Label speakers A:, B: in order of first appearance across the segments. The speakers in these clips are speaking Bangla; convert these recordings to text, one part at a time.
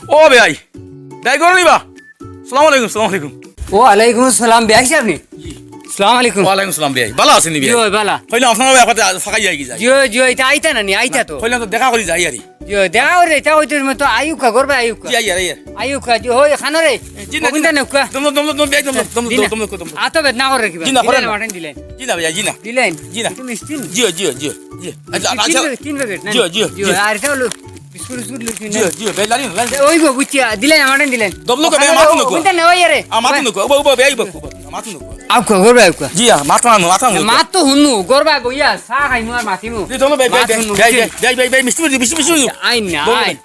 A: ও ভাই ভাই করো নিবা সালাম আলাইকুম সালাম আলাইকুম
B: ওয়ালাইকুম আসসালাম ভাই আপনি সালাম আলাইকুম
A: ওয়ালাইকুম সালাম ভাই ভালো আছেন নি ভাই
B: জিও বালা
A: কইলা আপনার ব্যাপারে ফাঁকাই যাই কি যায়
B: জিও জিও এটা আইতা না নি আইতা তো
A: কইলা তো দেখা করি যাই আরি
B: জিও দেখা রে এটা হইতো মতো আয়ুকা করবে আয়ুকা
A: যাই আরি
B: আয়ুকা জি হই খানো রে কোনটা নেউকা
A: দম দম দম ভাই দম দম দম দম
B: আতো বেদ না করে কিবা
A: জিনা করে
B: মাটন দিলেন
A: জিনা ভাই জিনা
B: দিলেন
A: জিনা
B: তুমি স্টিল
A: জিও জিও জিও জিও আচ্ছা
B: তিন প্যাকেট না
A: জিও জিও
B: জিও আর এটা হলো বিস্কুট বিস্কুট লুচি না
A: জিও জিও ভাই লানি লানি
B: ওই গো বুচিয়া দিলেন মাটন দিলেন
A: দম লোক ভাই মাথা নুকো
B: কোনটা নেওয়া রে
A: মাথা নুকো ও ও ভাই মাথা নুকো
B: আউকা করবে আউকা
A: জি মাথা নুকো
B: মাত তো হুনু করবা বইয়া চা খাইমু আর মাতিমু
A: দম ভাই ভাই মিষ্টি
B: আইন না আইন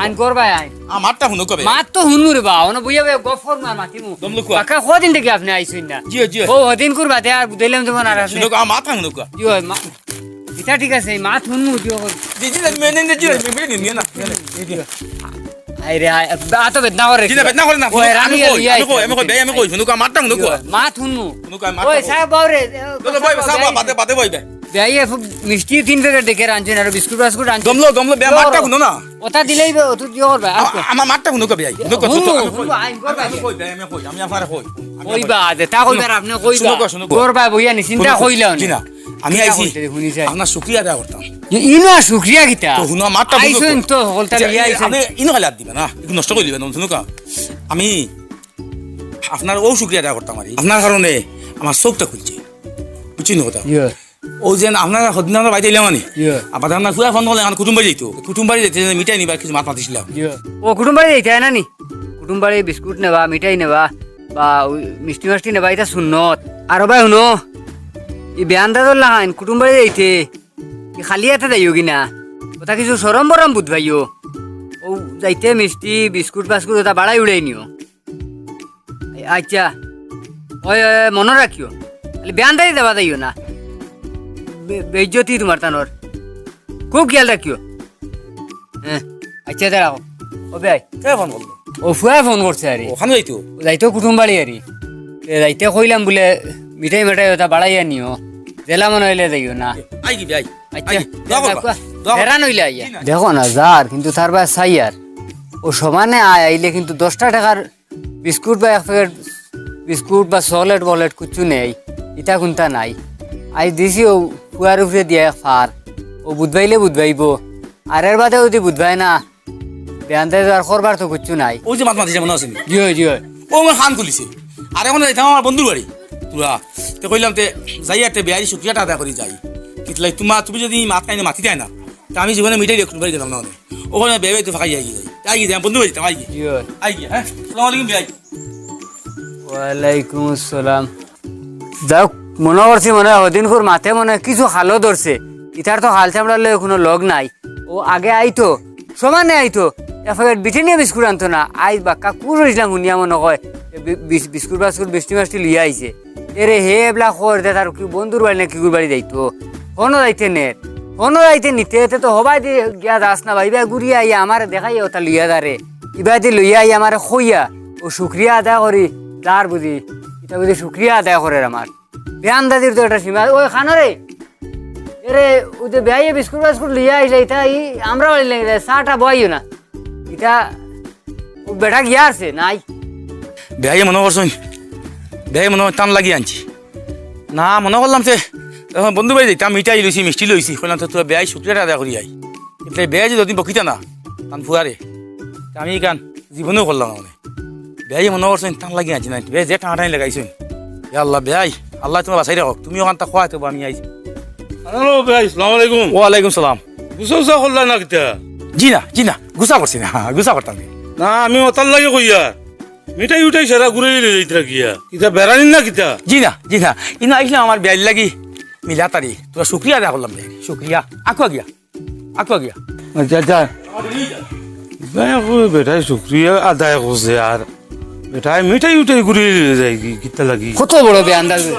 B: আইন করবা আইন
A: মাতটা নুকো ভাই
B: মাত তো হুনু রে বা ওনা বইয়া গফর মার মাতিমু
A: দম লোক
B: কাকা কদিন থেকে আপনি আইছেন না
A: জিও জিও
B: ও দিন করবা তে আর দিলাম তোমার আর আপনি
A: নুকো মাথা নুকো
B: জিও এটা ঠিক আছে মাত হুনু জিও
A: জি জি মেনে জি মেনে না
B: আইরে আতো বেদ না করে
A: জিনা বেদনা করে না
B: ওই রানী
A: আমি কই আমি কই নুকো মাতটা নুকো
B: মাত হুনু
A: নুকো মাতটা
B: ওই সাহেব বাউরে
A: তো ভাই সাহেব বাতে ভাই
B: বেয়াই মিষ্টি তিন প্যাকেট দেখে আনছেন আর বিস্কুট বিস্কুট আনছেন
A: দমলো বে মাতটা শুনো না
B: ওটা দিলেই তো জিও করবা
A: আমার মাতটা শুনো কবে নুকো তো
B: আইন করবা
A: আমি কই আমি আপনারে কই
B: কইবা দে তা কইবার আপনি কইবা
A: শুনো
B: করবা বইয়া নি চিন্তা কইলাও
A: জি না আমি আইছি
B: শুনি যাই
A: আপনার শুকরিয়া আদায় করতাম
B: ইনা শুকরিয়া কিতা
A: তো শুনো মাতটা
B: আইছেন তো হলতা লিয়া আইছেন
A: আপনি ইনো খালি হাত দিবেন না একটু নষ্ট করে দিবেন শুনো আমি আপনার ও শুকরিয়া আদায় করতাম আর আপনার কারণে আমার চোখটা খুলছে বুঝছি না কথা ও যে আপনার সদিন আমরা বাইতে এলাম মানে আবার আপনার ফুয়া ফোন করলে আমার কুটুম্বাড়ি যেত কুটুম্বাড়ি যেতে মিঠাই নিবার কিছু মাত মাতিছিলাম
B: ও কুটুম্বাড়ি যাইতে না নি কুটুম্বাড়ি বিস্কুট নেবা মিঠাই নেবা বা মিষ্টি মাষ্টি নেবা এটা সুন্নত আর ভাই শুনো ই বেয়ানটা ধরলা হাইন কুটুম্বাড়ি যাইতে খালি হাতে যাইও কিনা ওটা কিছু সরম বরম বুধ ভাইও ও যাইতে মিষ্টি বিস্কুট বাস্কুট ওটা বাড়াই উড়াই নিও আচ্ছা ওই মনে রাখিও খালি বেয়ানটাই দেবা যাইও না বেজ্জতি তোমার তানোর খুব খেয়াল রাখিও হ্যাঁ আচ্ছা দাঁড়াও ও ভাই
A: ফোন করলো
B: ও ফুয়া ফোন করছে আরে
A: ওখানে যাইতো
B: যাইতো কুটুম্বাড়ি আরে যাইতে কইলাম বলে মিঠাই মিঠাই ওটা বাড়াইয়া নিও জেলা মনে হইলে যাইও না
A: আই কি ভাই
B: আচ্ছা হেরান হইলে আইয়া দেখো না যার কিন্তু তার বা চাই আর ও সমানে আইলে কিন্তু 10টা টাকার বিস্কুট বা এক প্যাকেট বিস্কুট বা চকলেট বলেট কিছু নেই ইটা কোনটা নাই আই দিছি ও ফুয়ার উপরে দিয়ে ফার ও বুধবাইলে বুধবাইব আর এর বাদে যদি বুধবাই না বেয়ানতে আর করবার তো কিছু নাই
A: ও যে মাত মাতিছে মনে আছে
B: জিও জিও
A: ও আমার খান খুলিছে আর এখন যাইতাম আমার বন্ধুর বাড়ি তোরা তো কইলাম তে যাই আর বেয়ারি শুক্রিয়াটা আদায় করি যাই কিন্তু তুমি যদি মাত কাইনে মাতি দেয় না তা আমি জীবনে মিটাই দেখুন বাড়ি গেলাম না ওখানে বেয়ে তো ফাঁকাই যাই যাই যাই বন্ধু বাড়ি আই গিয়ে
B: জিও
A: আই গিয়ে হ্যাঁ সালাম আলাইকুম ভাই
B: ওয়ালাইকুম আসসালাম যাও মনে করছি মনে হয় ওদিন করে মাথে মনে হয় কিছু হালও ধরছে ইতার তো হাল চামড়ার লগে কোনো লগ নাই ও আগে আইতো সমানে আইতো এক ব্রিটানিয়া বিস্কুট আনতো না আই বা কাকুর হয়েছিলাম শুনিয়া মনে কয় বিস্কুট বাস্কুট মিষ্টি মাষ্টি লিয়ে আইছে এরে হে এবলা খর দে তার কি বন্ধুর বাড়ি না কিগুর বাড়ি যাইতো ফোনও যাইতে নেট ফোনও যাইতে নিতে এতে তো হবাই দিয়ে গিয়া যাস না ভাইবা ঘুরিয়া আইয়া আমার দেখাই ওটা লইয়া দারে ইবা দিয়ে লইয়া আইয়া আমার খইয়া ও শুক্রিয়া আদায় করি যার বুঝি এটা বুঝি শুক্রিয়া আদায় করে আমার বেয়ান দাদির তো একটা সীমা ওই খানো রে এরে ওই যে বেয়াইয়ে বিস্কুট বাস্কুট লিয়া আইলে এটা আমরা বাড়ি লেগে চাটা বইও না এটা ও বেটা গিয়া আছে নাই
A: বেহাই মনে করছেন বেহাই মনে টান লাগি আনছি না মনে করলাম যে বন্ধু বাড়ি যাইতাম মিঠাই লইছি মিষ্টি লইছি কইলাম তো তোরা বেহাই শুক্রিয়াটা আদায় করি আই কিন্তু বেহাই যদি বকিতা না টান ফুয়ারে আমি কান জীবনেও করলাম মানে বেহাই মনে করছেন টান লাগি আনছি না বে যে টানাটানি লাগাইছেন আল্লাহ বেহাই আল্লাহ তোমার বাসাই রাখো তুমি ওখান তা খোয়াই তো আমি আইছি
C: হ্যালো ভাই আসসালামু আলাইকুম
A: ওয়ালাইকুম সালাম
C: গুছা করলা না কিতা
A: জি না গুছা করছি না গুছা করতাম
C: না আমি ওতার লাগে কইয়া মিঠাই উঠাই সারা ঘুরে যাইতরা গিয়া কিতা বেড়ানি না কিতা
A: জি না ইনো আইসলাম আমার বেয়ার লাগি মিলা তারি তোরা শুক্রিয়া আদায় করলাম রে শুক্রিয়া আকুয়া গিয়া
C: আচ্ছা আচ্ছা বেটাই শুক্রিয়া আদায় করছে আর বেটাই মিঠাই উঠাই ঘুরে যায় কিতা লাগি
B: কত বড় বেয়ান দাদি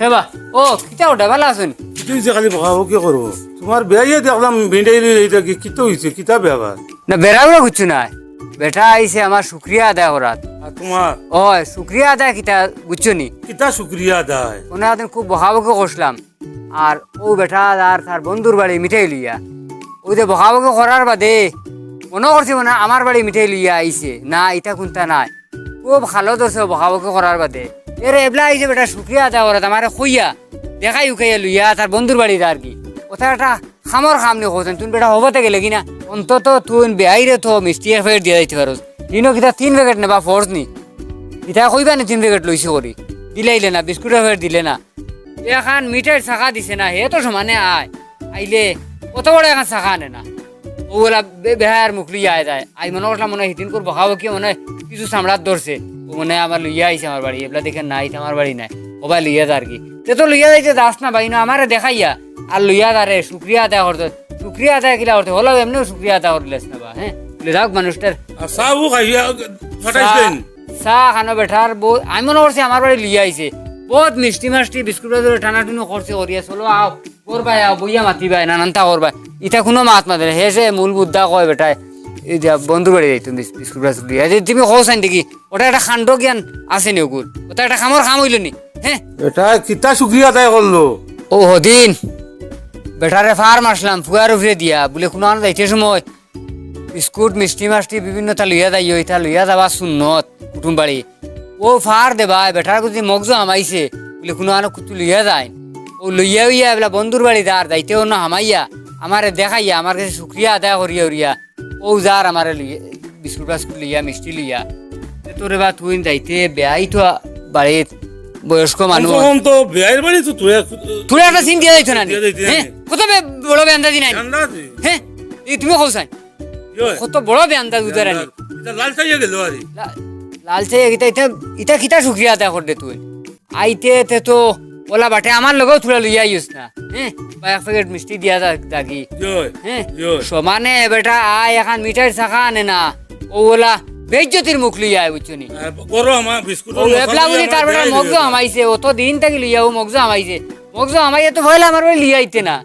B: হেবা ও কিতা ওটা ভালো আছেন
C: তুই যে খালি ভাবো কি করবো তোমার বেয়াইয়ে দেখলাম মিঠাই এইটা কিতা হয়েছে কিতা ব্যাপার
B: না বেড়াবো কিছু নাই বেটা আইছে আমার শুক্রিয়া আদায় করাত
C: আর তোমার
B: ও শুক্রিয়া আদায় কিতা বুঝছো নি
C: কিতা শুক্রিয়া আদায়
B: ওনাদের খুব বকাবকি করছিলাম আর ও বেটা আর তার বন্ধুর বাড়ি মিঠাই লইয়া ওই যে বকাবকি করার বাদে মনে করছি মানে আমার বাড়ি মিঠাই লইয়া আইছে না এটা কোনটা নাই খুব ভালো ধরছে বকাবকি করার বাদে এর এবলা আইছে বেটা শুক্রিয়া আদায় করে আমার খুইয়া দেখাই উখাইয়া লইয়া তার বন্ধুর বাড়িতে আর কি ওটা একটা খামর খাম নি কোথায় তুমি বেটা হবতে গেলে কিনা অন্তত তুই বেআইরে তো মিষ্টি ফের দিয়ে যাইতে পারো দিনও কিতা 3 প্যাকেট নেবা ফোর্স নি ইটা কইবা নি 3 প্যাকেট লইছে করি দিলাইলে না বিস্কুট ফের দিলে না এখন মিঠাই শাখা দিছে না হে তো সমানে আইলে কত বড় এখন শাখা আনে না ওগুলা বেহার মুখ লইয়া আয় যায় আই মনে করলাম মনে হয় হিদিন করে বকাবো কি মনে হয় কিছু চামড়াত ধরছে ও মনে হয় আমার লইয়া আইছে আমার বাড়ি এগুলা দেখে নাই আমার বাড়ি নাই ওবাই লইয়া যা আর কি তে তো লইয়া যাইতে দাস না ভাই না আমারে দেখাইয়া আর লইয়া দারে শুক্রিয়া আদায় করতে শুক্রিয়া আদায় কিলা করতে হলো এমনিও শুক্রিয়া আদায় করলেস না বা হ্যাঁ বলে যাক মানুষটার
C: আর চাহও খাইয়া ফাটাইছেন
B: চাহ খানো বেঠার বহুত আমি মনে করছি আমার বাড়ি লইয়া আইছে বহুত মিষ্টি মাষ্টি বিস্কুট ধরে টানাটুনি করছে করিয়া চলো আও করবাই আও বইয়া মাতিবাই নানানটা করবাই ইটা কোনো মাত মাতে না হেসে মূল বুদ্ধা কয় বেটায় এই যে বন্ধু বাড়ি যাই তুমি বিস্কুট টাস্কুট দিয়ে যে তুমি কৌসাইন দেখি ওটা একটা খাণ্ড জ্ঞান আছে নি ওগুর ওটা একটা খামর খাম হইল নি হ্যাঁ
C: এটা কিতা শুক্রিয়া আদায় করলো
B: ও হদিন বেটারে ফার্ম আসলাম ফুয়ার উফরে দিয়া বলে কোনো আনা যাইতে সময় বিস্কুট মিষ্টি মাষ্টি বিভিন্ন তা লইয়া যাই ওইটা লইয়া যাবা সুন্নত কুটুম বাড়ি ও ফার দেবা বেটার যদি মগজ আমাইছে বলে কোনো আনো কুতু লইয়া যায় ও লইয়া উইয়া বলে বন্ধুর বাড়ি যার যাইতেও না হামাইয়া আমারে দেখাইয়া আমার কাছে শুক্রিয়া আদায় করিয়া উরিয়া ও যার আমারে লইয়া বিস্কুট টাস্কুট লইয়া মিষ্টি লইয়া তোরে বা তুই যাইতে বেয়াই তো বাড়িত বয়স্ক মানুষ
C: তখন তো বেয়ের বাড়ি তো তুই
B: তুই একটা চিন দিয়া যাইতো না
C: দিয়া যাইতো না।
B: হ্যাঁ কত বড় বেআন্দাজি নাই
C: আন্দাজি
B: হ্যাঁ এই তুমি কৌসাই কত বড় বেআন্দাজ উদারানি
C: এটা লাল চাইয়া গেল আরে
B: লালচে ইটা ইটা ইটা কিতা শুক্রিয়া আদায় করতে তুই আইতে তে তো ওলা বাটে আমার লগেও থুড়া লইয়া আইস না হ্যাঁ বা এক প্যাকেট মিষ্টি দিয়া দাগি
C: জয়
B: হ্যাঁ
C: জয়
B: সমানে বেটা আয় এখন মিঠাই শাখা আনে না ও ওলা বেজ্জতির মুখ লইয়া আয় বুঝছনি
C: করো আমার বিস্কুট
B: ও এবলা বুঝি তার বেটা মগজ আমাইছে ও তো দিন থাকি লইয়া ও মগজ আমাইছে মগজ আমাইয়া তো ভয়লা আমার বাড়ি লিয়া আইতে না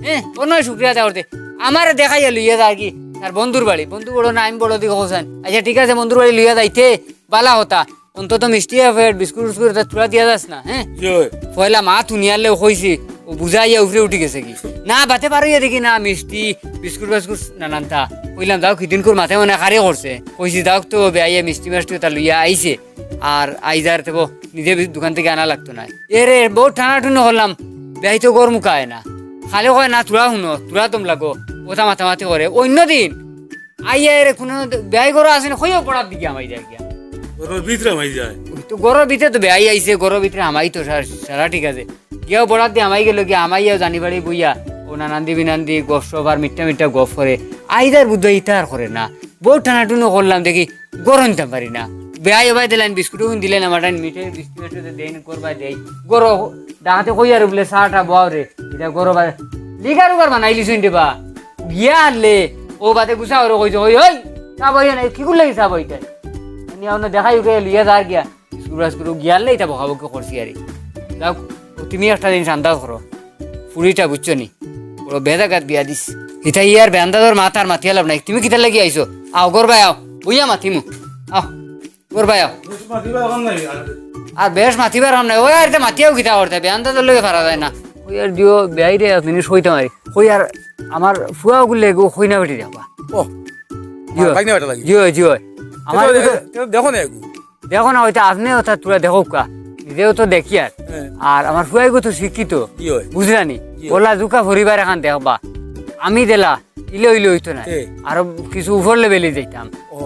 B: হ্যাঁ অন্য শুক্রিয়া আদায় করতে আমার দেখাইয়া লইয়া যা কি তার বন্ধুর বাড়ি বন্ধু বড় না আমি বড় দিকে হোসেন আচ্ছা ঠিক আছে বন্ধুর বাড়ি লইয়া যাইতে বালা হতা অন্তত মিষ্টি ফের বিস্কুট উস্কুট তুলা দিয়া যাস না হ্যাঁ
C: জয়
B: পয়লা মা তুনিয়ালে কইছি ও বুঝাইয়া উফরে উঠি গেছে কি না বাতে পারইয়া দেখি না মিষ্টি বিস্কুট বাস্কুট নানানটা কইলাম যাও কিদিন করে মাথায় মনে কারে করছে কইছি যাও তো বেআইয়া মিষ্টি মাষ্টি তা লইয়া আইছে আর আইজার তো নিজে দোকান থেকে আনা লাগতো না এরে বহুত টানাটুনি করলাম বেআই তো গরম মুখায় না খালে কয় না তোরা শুনো তোরা তোম লাগো ওটা মাথামাতি করে অন্যদিন আইয়া এর কোনো বেআই গরো আসে না কইও পড়ার দিকে আমাই যায় গিয়া
C: ওর ভিতরে মাই যায়
B: তো গরর ভিতরে তো বেআই আইছে গরর ভিতরে আমাই তো সারা ঠিক আছে গিয়াও বড়ার দিয়ে আমাই গেল গিয়া আমাইয়াও জানি বাড়ি বইয়া ও নানান্দি বিনান্দি গপ সব আর মিঠা মিঠা গপ করে আইদার বুদ্ধ ইতার করে না বহুত টানাটুনো করলাম দেখি গরম নিতে পারি না বেআই এবার দিলেন বিস্কুট দিলেন আমার মিঠে বিস্কুট দেন করবা দেই গরো ডাকাতে কই আর বলে সাটা বাও রে এটা গরো বা লিগার উগার বানাইলি শুন দেবা গিয়া আনলে ও বাদে গুছা ওর কইছে ওই ওই চা বইয়া নাই কি করলে চা বইতে নিয়ে দেখাই ওকে লিয়া যার গিয়া সুরাজ করে গিয়ালে এটা বকাবকি করছি আরে যাও তুমি একটা জিনিস আন্দাজ করো ফুড়িটা বুঝছো নি বড় বেদাঘাত বিয়া দিস ইটা ইয়ার বেন্দাদর মাথার মাথিয়া লাভ নাই তুমি কিতা লাগি আইছো আও গরবাই আও বুইয়া মাথিমু আও গরবাই আও আর বেশ মাথিবার হাম নাই ওই আর এটা মাথিয়াও কিতা করতে বেন্দাদর লগে পারা যায় না ওই আর দিও বেআইরে জিনিস হইতে মারি ওই আর আমার ফুয়া গুলে গো হইনা বেটি যাবা
A: ও ভাই না বেটা লাগি
B: জিও জিও আমার
A: দেখো না একটু
B: দেখো না ওইটা আপনি ওটা তোরা দেখো কা নিজেও তো দেখি আর আমার ফুয়াই গো তো শিক্ষিত
A: কি হয়
B: বুঝলানি ওলা জুকা পরিবার এখন দেখবা আমি দিলা ইলে ইলে হইতো না আরো কিছু উপর লেভেলে যাইতাম
A: ও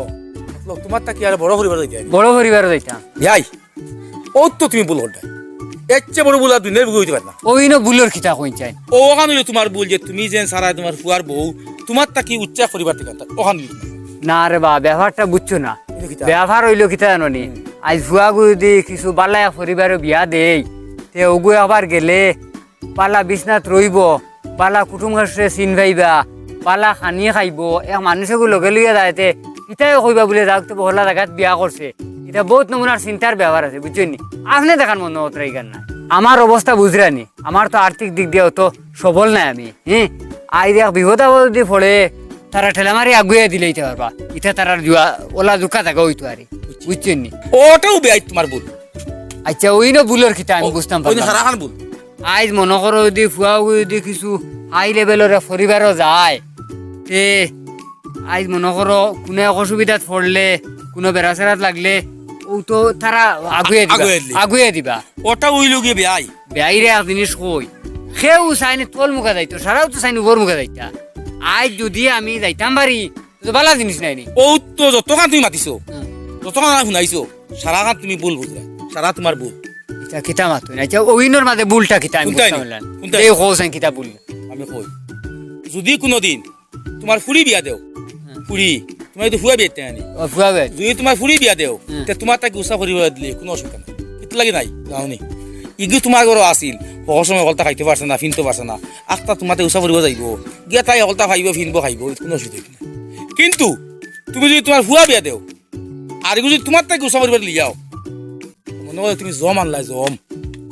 A: মতলব তোমার তা কি আর বড় পরিবার যাই
B: বড় পরিবারও যাইতাম
A: ভাই ও তো তুমি ভুল করতে এর চেয়ে বড় ভুল আর দুনিয়ার বুঝে হইতে পারে না
B: ওই ন বুলোর খিতা কই চাই
A: ও ওখানে হইলো তোমার ভুল যে তুমি যেন সারা তোমার ফুয়ার বউ তোমার তা কি উচ্চা পরিবার থেকে ওখানে হইলো
B: না রে বা ব্যবহারটা বুঝছো না
A: কিন্তু কিতা?
B: ব্যবহার হইলো কিতা জানি আজ ফুয়া গু যদি কিছু বালায়া পরিবারে বিয়া দেই তে ওগু আবার গেলে পালা বিছনাত রইব পালা কুটুম ঘাসে চিন ভাইবা পালা খানিয়ে খাইব এক মানুষকে লগে লইয়া যাইতে ইটাই কইবা বলে যাওক তো বহলা জায়গাত বিয়া করছে এটা বহুত নমুনার চিন্তার ব্যবহার আছে বুঝছেন আপনি দেখার মনে হতো এইখান না আমার অবস্থা বুঝরানি আমার তো আর্থিক দিক দিয়ে তো সবল নাই আমি হ্যাঁ আই দেখ বিপদ যদি পড়ে তারা ঠেলা মারি আগুয়ে দিলেইতে পারবা ইটা তারা ওলা দুকা থাকা হইতো আরে বুঝছেন নি
A: ওটাও বেআই তোমার ভুল
B: আচ্ছা ওই না বুলোর খিতা আমি বুঝতাম
A: ওই সারা খান ভুল
B: আজ মনে করো যদি ফুয়া যদি কিছু হাই লেভেলের পরিবারও যায় তে আজ মনে করো কোনো এক অসুবিধাত পড়লে কোনো বেড়াচেরাত লাগলে ও তো তারা
A: আগুয়ে দিলে।
B: আগুয়ে দিবা
A: ওটা উইল গিয়ে বেয়াই
B: বেআইরে এক জিনিস কই সেও চাইনি তোল মুখে যাইতো সারাও তো চাইনি ওর মুখে যাইতা আজ যদি আমি যাইতাম বাড়ি তো বালা জিনিস নাই নি
A: ও তো যতক্ষণ তুমি মাতিছো যতক্ষণ শুনাইছো সারা গান তুমি ভুল বুঝলা সারা তোমার ভুল
B: এটা কিতা মাতো না এটা ওইনোর মাঝে বুলটা কিতা আমি
A: কোনটাই
B: বুঝতে
A: নি?
B: পারলাম
A: কোনটাই?
B: এই হোসেন কিতা বুল
A: আমি কই যদি কোনোদিন তোমার ফুরি বিয়া দেও ফুরি তোমার তো ফুয়া বিয়া আনি
B: ও ফুয়াবে
A: যদি তোমার ফুরি বিয়া দেও
B: হুম।
A: তে তোমার তাকে উৎসাহ করিব দিলে কোনো অসুবিধা নাই কিত লাগে নাই যাওনি ইগু তোমার ঘর আসিল বহু সময় অকলতা খাইতে পারছে না ফিনতে পারছে না আস্তা তোমাতে উৎসাহ করিব যাইব গিয়া তাই অকলতা খাইব ফিনব খাইব কোনো অসুবিধা নাই কিন্তু তুমি যদি তোমার ফুয়া বিয়া দেও আর এগু যদি তোমার তাকে উৎসাহ করিব লিয়াও মনে হয় তুমি জম আনলাই জম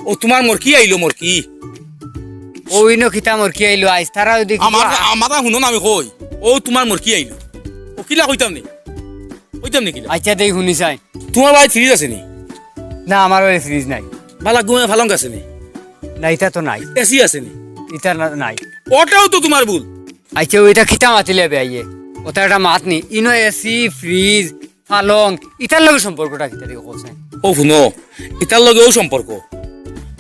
A: ও তোমার মোর কি আইলো মোর কি
B: ওইনো কিতা মোর কি আইলো আইস তারা যদি
A: আমার আমার শুনো না আমি কই ও তোমার মোর কি আইলো ও কিলা কইতাম নি কিলা
B: আচ্ছা দেই শুনি চাই
A: তোমার বাড়ি ফ্রিজ আছে নি
B: না আমার ওই ফ্রিজ নাই
A: ভালা গুমে ভালং আছে নি
B: না এটা তো নাই
A: এসি আছে নি
B: এটা নাই
A: ওটাও তো তোমার ভুল
B: আচ্ছা ওইটা খিতা মাতিলে বেআইয়ে ওটা একটা মাত নি ইনো এসি ফ্রিজ পালং ইটার লগে সম্পর্কটা কিতা দিকে কোসেন
A: ও শুনো এটার লগেও সম্পর্ক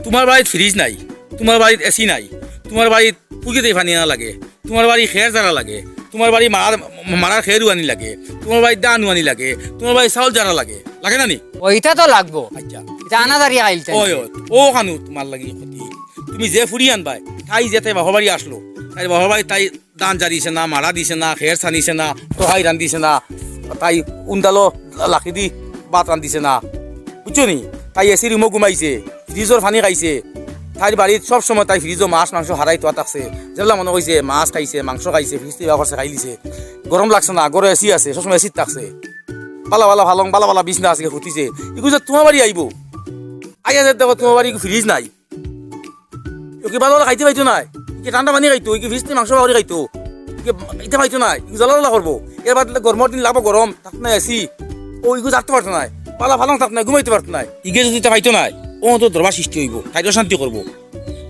A: তোমার বাড়িত ফ্রিজ নাই তোমার বাড়িত এসি নাই তোমার বাড়িত পুগিতে পানি আনা লাগে তোমার বাড়ি খের জারা লাগে তোমার বাড়ি মারার খেরও আনি লাগে তোমার বাড়িত দান আনি লাগে তোমার বাড়ি চাউল জারা লাগে লাগে না নি
B: ওইটা তো লাগবো
A: আচ্ছা
B: এটা আনাদারি আইল
A: ওই ও খানু তোমার লাগি ক্ষতি তুমি যে ফুরি আনবাই তাই যে তাই বাবার বাড়ি আসলো তাই বাবার বাড়ি তাই দান জারিছে না মারা দিছে না খের ছানিছে না তোহাই রান্ধিছে না তাই উন্দালো লাখি দি ভাত রান্ধিছে না বুঝছো নি তাই এসি রুমো ঘুমাইছে ফ্রিজর পানি খাইছে তাইর বাড়িত সব সময় তাই ফ্রিজও মাছ মাংস হারাই তোয়া থাকছে যেগুলা মনে কইছে মাছ খাইছে মাংস খাইছে ফ্রিজ থেকে করছে খাই দিছে গরম লাগছে না গরম এসি আছে সবসময় এসিত থাকছে বালা বালা ভালং বালা বালা বিছনা আছে ফুটিছে এগুলো যে তোমার বাড়ি আইব আইয়া যে দেখো তোমার বাড়ি ফ্রিজ নাই ওকে ভালো খাইতে পাইতো নাই কি ঠান্ডা পানি খাইতো কি ফ্রিজ মাংস বাড়ি খাইতো এটা পাইতো নাই জ্বালা জ্বালা করবো এর বাদ গরমের দিন লাগবো গরম থাক নাই এসি ও ইগু থাকতে পারতো নাই পালা ভালো থাক নাই ঘুমাইতে পারতো নাই ইগে যদি তা পাইতো নাই ও তো দরবার সৃষ্টি হইব তাইতো শান্তি করবো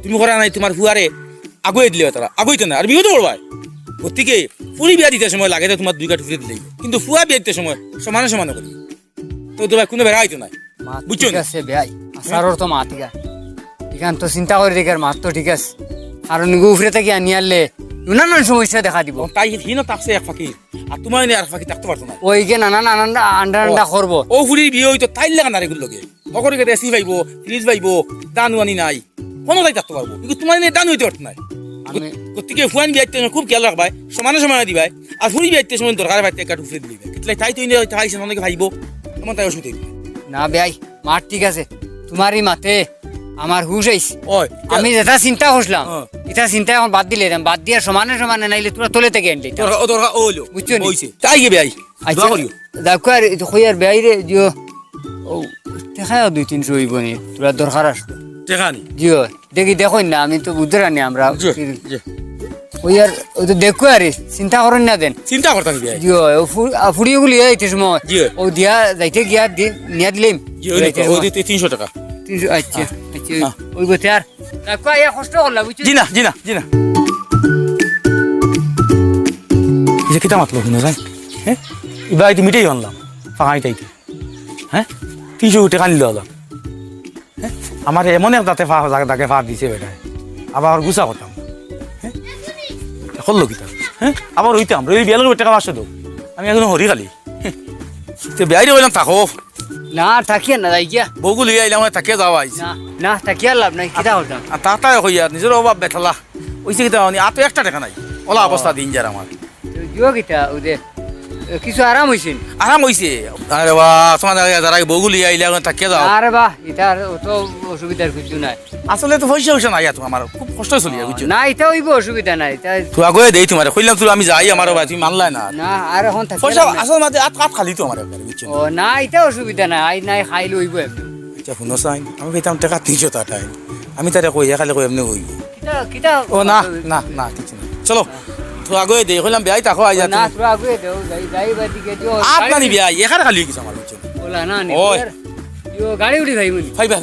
A: তুমি করা নাই তোমার ফুয়ারে আগুয়ে দিলে তারা আগুইতো না আর বিহুতো করবাই গতিকে পুরি বিয়া দিতে সময় লাগে তোমার দুই কাঠ ফুটে দিলেই কিন্তু ফুয়া বিয়া দিতে সময় সমানে সমানে করি তো তোমার কোনো বেড়া হইতো নাই বুঝছো
B: ঠিক আছে বেআই আসারর তো মাত ইগা এখান তো চিন্তা করে দেখে মাত তো ঠিক আছে কারণ গুফরে থেকে আনি আনলে নানান সমস্যা দেখা দিব
A: তাই হিনো থাকছে এক ফাঁকি আর তোমার এনে আর ফাঁকি থাকতে পারতো না
B: ওইকে নানান আনান্দা আন্ডা আন্ডা করবো
A: ও ফুরির বিয়ে হইতো তাই লাগা না রেগুলো লগে সকলে গেলে এসি পাইবো ফ্রিজ পাইবো দানু আনি নাই কোনো তাই থাকতে পারবো কিন্তু তোমার এনে দান হইতে পারতো নাই
B: আমি
A: গতিকে ফুয়ান বিয়াইতে খুব খেয়াল রাখবাই সমানে সমানে দিবাই আর ফুরি বিয়াইতে সময় দরকার বাইতে কাট উফরে দিবে কিতলাই তাই তো ইনে খাইছে অনেকে ভাইবো এমন তাই অসুবিধা হইবে
B: না বেআই মাত ঠিক আছে তোমারই মাতে আমার হুশ আইছে
A: ওই
B: আমি যেটা চিন্তা করছিলাম
A: হ্যাঁ।
B: এটা চিন্তা এখন বাদ দিলে বাদ দিয়ে সমানে সমানে নাইলে তোরা তোলে থেকে আনলি
A: দরকার ওইলো
B: বুঝছো নি?
A: হইছে তাই গে বেয়াই
B: আচ্ছা
A: দোয়া করিও
B: দেখো আর কই আর বেআই রে জিও ও দেখা 2-300 হইব নি তোরা দরকার আসবে
A: টেকানি
B: জিও দেখি দেখো না আমি তো বুঝতে রানি আমরা
A: জি
B: ওই আর ওই তো দেখো আর চিন্তা করেন না দেন
A: চিন্তা করতাম বেয়াই
B: জিও ফুড়িও গুলি যাইতে সময়
A: জি।
B: ও দিয়া যাইতে গিয়া নিয়া দিলাম
A: জি ওই 300 টাকা
B: আচ্ছা আচ্ছা ওই গতে আর দেখো আয়া কষ্ট করলা বুঝছো
A: জি না যে কিতা মাতলো শুনে যাই হ্যাঁ এবার আইতে মিটাই আনলাম ফাঁকাই তাইতে হ্যাঁ 300 টাকা নিল হলাম হ্যাঁ আমার এমন এক দাঁতে দাগে ফা দিছে বেটায় আবার গুছা করতাম হ্যাঁ করলো কিতা হ্যাঁ আবার হইতাম রই বিয়ালের টাকা পাঁচশো দেবো আমি এখন হরি খালি তো বেয়াই বললাম থাকো
B: না থাকিয়া না যাই গিয়া
A: বউগুলো আইলাম থাকিয়ে যাওয়া আইছি
B: না না থাকিয়া লাভ নাই কিতা করতাম
A: আর তাতায় হইয়া নিজের অভাব বেথালা ওইসে কিতা আর তো একটা টাকা নাই ওলা অবস্থা দিন যার আমার
B: জিও কিতা ওদের কিছু আরাম হইছেন
A: আরাম হইছে আরে বা তোমার যারা বউগুলি আইলে থাকিয়ে যাও
B: আরে বাহ এটা অত অসুবিধার কিছু নাই
A: আসলে তো পয়সা নাই তো আমার খুব কষ্ট চলি বুঝছো
B: না এটা হইব অসুবিধা নাই এটা
A: তুই আগে দেই তোমার কইলাম তুই আমি যাই আমার ভাই তুমি মানলাই না
B: না আর এখন থাকিয়া
A: পয়সা
B: লাভ নাই।
A: আসল মাঝে আত খালি তো আমার বুঝছো
B: ও না এটা অসুবিধা নাই আই নাই খাইলে হইব এমনি
A: আচ্ছা শুনো চাই আমি পেতাম টাকা 300 টাকা আমি তারে কইয়া খালি কই এমনি হইব
B: কিতা কিতা
A: ও না না না কিছু না চলো তুই আগে দেই কইলাম বিয়াই তাকো আই যা
B: না তোরা আগে দেও যাই যাই বাদিকে দিও
A: আত নানি বিয়াই এখানে খালি কিছু আমার বুঝছো
B: ওলা না নি
A: ওই।
B: ইও গাড়ি উড়ি ভাই মুনি
A: ফাইবা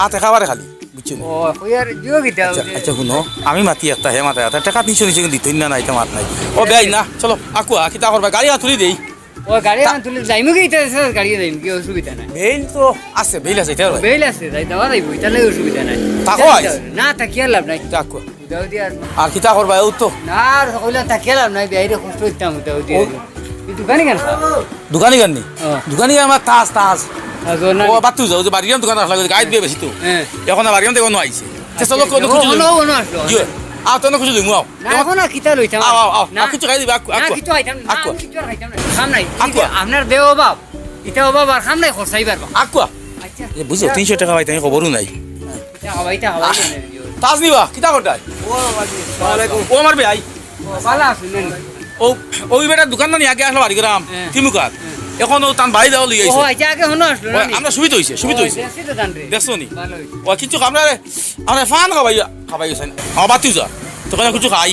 A: আত খাবারে খালি বুঝছো নি?
B: ও কইয়ার দিও কিতা
A: আচ্ছা শুনো আমি মাতি একটা হে মাথা একটা টাকা 300 নিচে কিন্তু দিতই না নাই মাত নাই ও বেআই না চলো আকুয়া কিতা করবা গাড়ি তুলি দেই
B: ও গাড়ি আন তুলে যাইমু কি ইতা গাড়ি যাইমু কি অসুবিধা নাই
A: বেল তো আছে বেল আছে এটা
B: বেল আছে যাই দাও যাইবো ইতা লাগে অসুবিধা নাই
A: তাকো আইস।
B: না তাকিয়া লাভ নাই
A: আকুয়া
B: দাও দিয়া
A: আর কিতা করবা ও তো
B: না আর সকলে তাকিয়া লাভ নাই বাইরে কষ্ট হইতাম দাও দিয়া এই দোকানে কেন
A: দোকানি গানি
B: হ্যাঁ।
A: দোকানি আমার তাজ তাজ
B: আগো না
A: ও বাতু যাও যে বাড়িয়াম দোকান রাখলা গাইড দিয়ে বেশি তো
B: হ্যাঁ
A: এখন বাড়িয়াম দেখো আইছে সে চলো কোন কিছু
B: ono ono আসলো
A: জি আও তো কিছু দিমু আও
B: না এখন আর কিতা লইতাম
A: আও আও আও
B: না
A: কিছু খাই দিবা
B: না
A: আকুয়া
B: কিছু আইতাম না
A: আকুয়া
B: কিছু আর খাইতাম না খাম নাই
A: আকুয়া।
B: আপনার দেও বাপ এটা অভাব আর খাম নাই খরচাই পারবা
A: আকুয়া
B: আচ্ছা
A: বুঝো 300 টাকা পাইতে খবরও নাই
B: এটা হওয়াইটা হওয়াই
A: তাজ নিবা কিতা করতাই ও আমার ভাই
B: ভালো আছেন
A: ও ওই বেটা দোকান না আগে আসলো বাড়ি গ্রাম
B: হ্যাঁ।
A: তিমুকাত এখন ও তান বাড়ি দাও লিয়ে
B: ও
A: আইছে
B: আচ্ছা আগে হনো আসলো না
A: আমরা সুবিধা হইছে সুবিধা হইছে
B: দেখছি তো জান রে
A: দেখছো নি
B: ভালো হইছে
A: ও কিছু আমরা আমরা ফান খাবাই হইছে আমার বাতি যা তো কেন কিছু খাই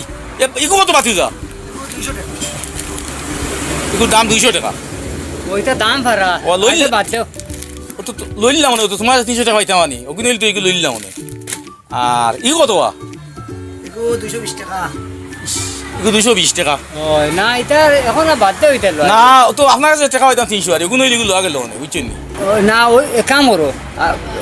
A: ইকো কত বাতি যা
B: 200 টাকা
A: ইকো দাম 200 টাকা
B: ওইটা দাম ভাড়া
A: ও, লইলে?
B: বাদ দাও
A: ও তো লইলাম না তো তোমার 300 টাকা পাইতাম আনি ওগুন তো ইকো লইলাম না আর ই কত
B: এগো 220 টাকা
A: ইকো 220 টাকা
B: ওই না এটা এখন আর বাদ দাও এটা
A: না ও তো আপনার কাছে টাকা পাইতাম 300 আর ওগুন ইকো লওয়া গেল না বুঝছেন নি
B: না ওই এক কাম করো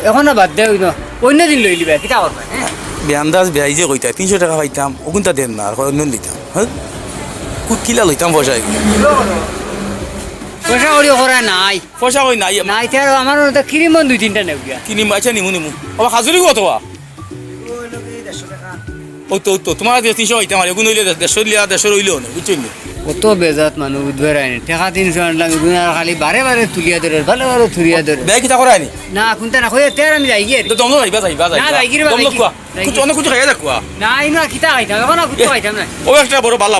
B: এখন আর বাদ দাও না অন্য দিন লই লিবা কিটা করবা হ্যাঁ
A: বেআন্দাজ বেআই যে কইতা 300 টাকা পাইতাম ওগুনটা দেন না আর অন্য দিতাম হ্যাঁ কিলা লইতাম পয়সা
B: পয়সা করিও করা নাই
A: পয়সা কই নাই
B: না এটা আমার তো ক্রিম বন্ধ 2-3টা নেব গিয়া
A: কিনি আচ্ছা নিমু নিমু আবার হাজুরি কত ওই তো তোমার 300 পাইতাম আর ওগুন হইলে 150 হইলেও না বুঝছেন নি
B: কত বেজাত মানুষ উদ্ধার আইনি টাকা 300 আনলাম গুনার খালি বারে বারে তুলিয়া ধরে ভালো ভালো তুলিয়া ধরে
A: বেআই কিতা করায় নি
B: না কোনটা না কইয়া তের আমি যাই গিয়ে
A: তো দম যাইবা যাইবা
B: না, যাই গিরি বা,
A: দম
B: যাই
A: কোয়া
B: গিরি।
A: কিছু অনেক কিছু খাইয়া যাকুয়া
B: না ইনা কিতা খাইতাম এখন আর কিছু খাইতাম না
A: ও একটা বড় বালা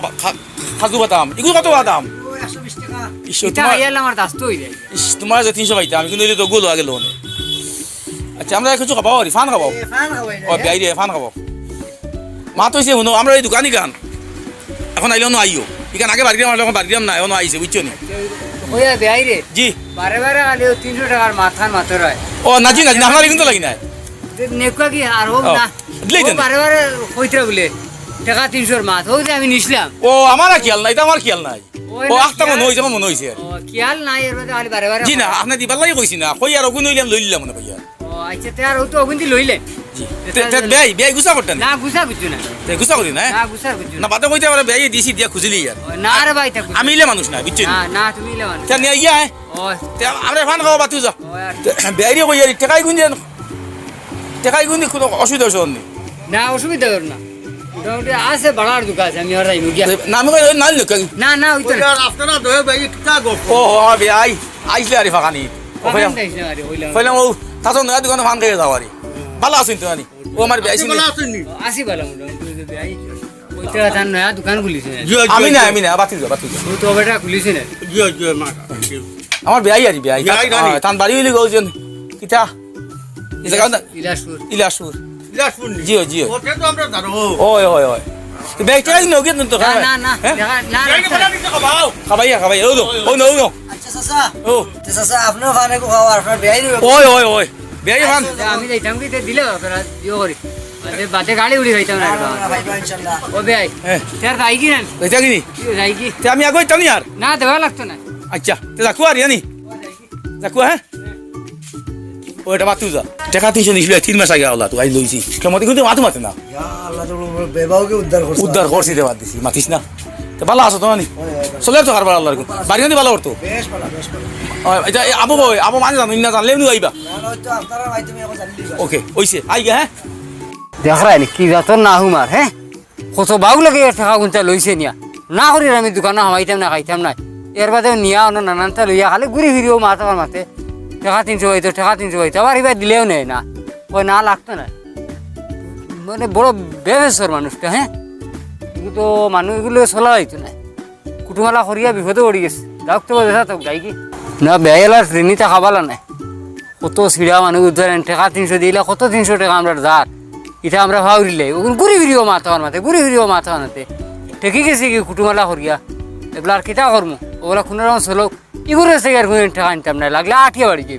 A: খাজু বাদাম এগুলো কত বাদাম
B: 120 টাকা
A: ইস,
B: কিতা
A: তোমার
B: খাইয়ালাম আর দাস্ত হই যায়
A: তোমার যে 300 পাইতাম কিন্তু হইলে তো গোল আগে লোনে আচ্ছা আমরা কিছু খাবো আর ফান খাবো ও বেআই রে ফান খাবো মা তো হইছে শুনো আমরা এই দোকানি গান এখন আইলেও না আইও এখানে আগে বাড়ি গ্রাম এখন বাড়ি গ্রাম না এখন আইছে বুঝছো নি
B: কইয়া বেআই রে
A: জি
B: বারে বারে খালি 300 টাকার মাথার মাথা রয়
A: ও নাজি নাজি আপনার কিন্তু লাগি নাই
B: নেকুয়া কি আর হোক
A: ও,
B: না
A: দিলেই
B: ও
A: দেন।
B: বারে বারে কইতরা বলে টাকা 300 মাছ হোক যে আমি নিছিলাম
A: ও আমার আর খেয়াল নাই তো আমার খেয়াল নাই
B: ওই
A: ও
B: না,
A: আখটা মনে হয়েছে আমার মনে হয়েছে আর।
B: ও খেয়াল নাই এর মধ্যে খালি বারে বারে
A: জি না আপনি দিবার লাগে কইছি না কই আর ওগুন হইলাম লইলাম মনে কইয়া
B: ও আচ্ছা তে আর ও তো ওগুন দি লইলে
A: জি বেআই বেআই গুছা করতেন
B: না গুছা কিছু না
A: তে গুছা করি না
B: না গুছার কিছু
A: না বাদে কইতে পারে বেআই দিছি দিয়া খুঁজলি আর
B: ও, না রে ভাই তা
A: আমি ইলে মানুষ না বুঝছেন
B: না না তুমি লে মানে
A: তে নিয়ে ইয়া
B: ও
A: তে আমরা ফান খাওয়া বাতু যা
B: ও আর-
A: বেআই রে কইয়া টাকাই গুন দেন টাকাই গুন কোনো অসুবিধা হচ্ছে না
B: না অসুবিধা কর না মোটামুটি আছে বাড়ার দোকান আছে আমি আর যাইমু গিয়া
A: না আমি কই নাল না
B: না না ওই তো না।
A: ও আমার বেআই আইসলে আরে ফাকানি ও কইলাম
B: দেখিস না আরে, হইলাম।
A: কইলাম ও তাতো নয়া দোকানে ফান খেয়ে যাও আরে ভালো আছেন তো আনি ও আমার বেআই ছিল
B: ও, আসি ভালো মোটামুটি যদি আই ওইটা তার নয়া দোকান খুলিছে না
A: আমি না বাতু যা
B: ও তো বেটা খুলিছে না
A: আমার বেআই আরি বেআই
C: বেআই নানি?
A: তান বাড়ি হইলে গৌজন কিতা এই জায়গা
B: ইলাসপুর
A: ইলাসুর জিও জিও ওই ওই ওই বেআই টাকা দিন ওকে তো
B: না না না
A: হ্যাঁ?
B: না না
A: খাবাইয়া খাবাইয়া ও ও নো নো
D: আচ্ছা চাচা
A: ও
D: চাচা আপনার ফানে খাওয়া আপনার বেয়াই
A: ওই ওই ওই বেআই ফান
B: আমি যাইতাম কি তে দিলে তোরা দিও করি বাদে গাড়ি উড়ি খাইতাম না
D: ভাইবা ইনশাআল্লাহ
B: ও বেআই
A: হ্যাঁ
B: তার যাই কি না
A: এটা কি
B: যাই কি
A: তে আমি আগে ইতাম আর
B: না দেওয়া লাগতো না
A: আচ্ছা তে যাকু আর ইয়ানি যাকু হ্যাঁ ওইটা মাতু যা টাকা 300 নিছিল 3 মাস আগে আওলা তো আই লইছি কেমন কিন্তু মাতু মাতে না
D: ইয়া আল্লাহ তো বেবাওকে উদ্ধার করছে
A: উদ্ধার করছি দেওয়া দিছি মাতিস না তো ভালো আছো তো নি চলে তো কারবার আল্লাহর বাড়ি গানি ভালো করতো
D: বেশ ভালো
A: এটা আবু বই আবু মানে জানো না জানলে নি আইবা
D: না হয়তো আপনারা মাধ্যমে এখন জানি দিবা
A: ওকে ওইছে আই গে হ্যাঁ
B: দেখাই কি যাতর না হুমার হ্যাঁ কত বাউ লাগে টাকা গুনটা লইছে নিয়া না করি আমি দোকানে হামাইতাম না খাইতাম না এর বাদে নিয়া অন্য নানানটা লইয়া খালি ঘুরি ফিরিও মাতার মাতে টাকা 300 হইতো টাকা 300 হইতো আবার এবার দিলেও নেই না ওই না লাগতো না মানে বড় বেবেশ্বর মানুষটা হ্যাঁ কিন্তু মানুষগুলো চলা হইতো না কুটুমালা করিয়া বিপদে পড়ি গেছে যাওক তো দেখা তো গাই কি না বেয়েলার শ্রেণীটা খাবালা নাই কত সিড়া মানুষ উদ্ধার টাকা 300 দিলে কত 300 টাকা আমরা যার এটা আমরা ভাউরিলে ওগুলো ঘুরি ফিরিও মাথার মাতে ঘুরি ফিরিও মাথা মাতে ঠেকি গেছে কি কুটুমালা করিয়া এগুলো আর কিতা করবো ওগুলা কোনো রকম চলো ইগুলো থেকে আর কোনো টাকা আনতাম না লাগলে আটিয়া বাড়ি যাই